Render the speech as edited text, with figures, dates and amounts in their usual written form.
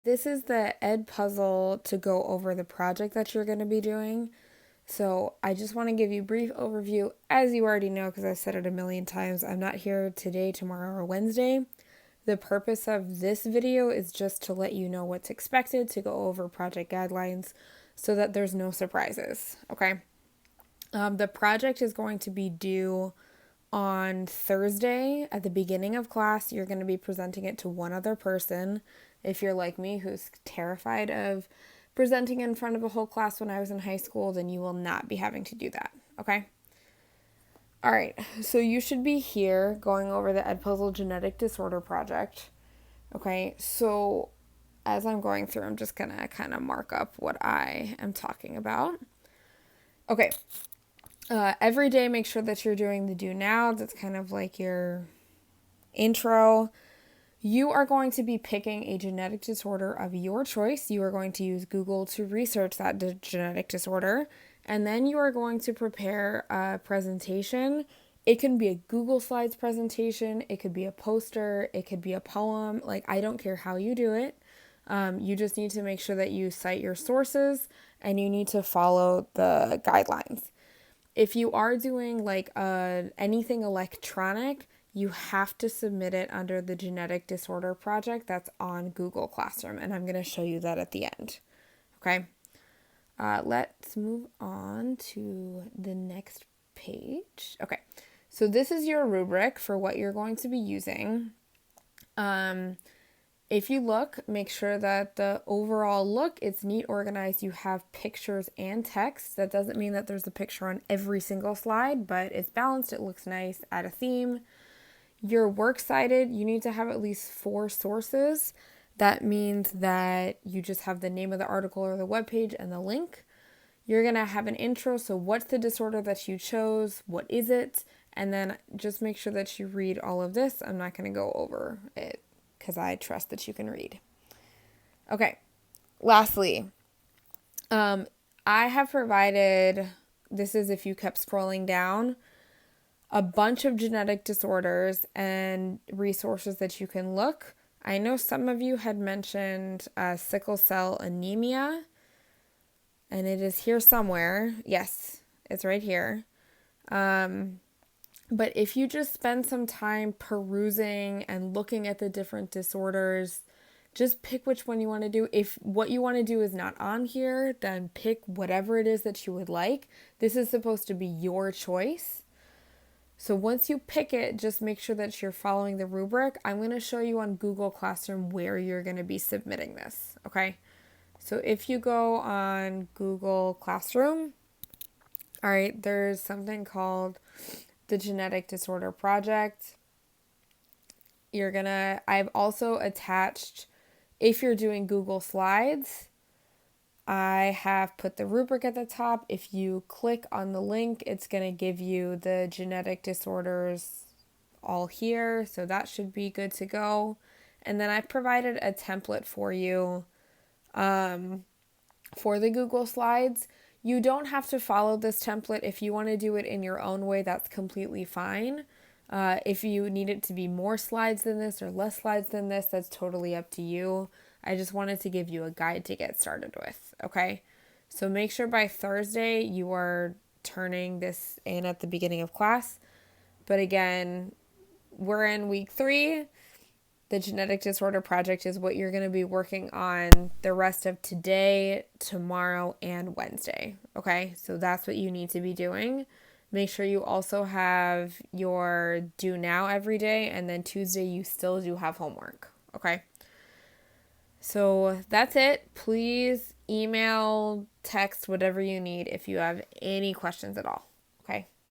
This is the Ed puzzle to go over the project that you're going to be doing. So I just want to give you a brief overview. As you already know, because I've said it a million times, I'm not here today, tomorrow, or Wednesday. The purpose of this video is just to let you know what's expected, to go over project guidelines so that there's no surprises, okay? The project is going to be due on Thursday at the beginning of class. You're going to be presenting it to one other person. If you're like me, who's terrified of presenting in front of a whole class when I was in high school, then you will not be having to do that, okay? All right, so you should be here going over the Edpuzzle Genetic Disorder Project. Okay, so as I'm going through, I'm just gonna kind of mark up what I am talking about. Okay, every day make sure that you're doing the do now. That's kind of like your intro. You are going to be picking a genetic disorder of your choice. You are going to use Google to research that genetic disorder. And then you are going to prepare a presentation. It can be a Google Slides presentation, it could be a poster, it could be a poem. Like, I don't care how you do it. You just need to make sure that you cite your sources and you need to follow the guidelines. If you are doing like anything electronic, you have to submit it under the genetic disorder project that's on Google Classroom, and I'm going to show you that at the end. Okay, let's move on to the next page. Okay, so this is your rubric for what you're going to be using. If you look, make sure that the overall look, it's neat, organized. You have pictures and text. That doesn't mean that there's a picture on every single slide, but it's balanced. It looks nice. Add a theme. Your works cited, you need to have at least 4 sources. That means that you just have the name of the article or the webpage and the link. You're going to have an intro. So, what's the disorder that you chose? What is it? And then just make sure that you read all of this. I'm not going to go over it because I trust that you can read. Okay, lastly, I have provided, this is if you kept scrolling down, a bunch of genetic disorders and resources that you can look. I know some of you had mentioned sickle cell anemia, and it is here somewhere. Yes, it's right here. But if you just spend some time perusing and looking at the different disorders, just pick which one you want to do. If what you want to do is not on here, then pick whatever it is that you would like. This is supposed to be your choice. So once you pick it, just make sure that you're following the rubric. I'm going to show you on Google Classroom where you're going to be submitting this, okay? So if you go on Google Classroom, all right, there's something called the Genetic Disorder Project. I've also attached, if you're doing Google Slides, I have put the rubric at the top. If you click on the link, it's going to give you the genetic disorders all here. So that should be good to go. And then I've provided a template for you for the Google Slides. You don't have to follow this template. If you want to do it in your own way, that's completely fine. If you need it to be more slides than this or less slides than this, that's totally up to you. I just wanted to give you a guide to get started with, okay? So make sure by Thursday you are turning this in at the beginning of class. But again, we're in week 3. The Genetic Disorder Project is what you're going to be working on the rest of today, tomorrow, and Wednesday, okay? So that's what you need to be doing. Make sure you also have your do now every day, and then Tuesday you still do have homework, okay? So that's it. Please email, text, whatever you need if you have any questions at all. Okay.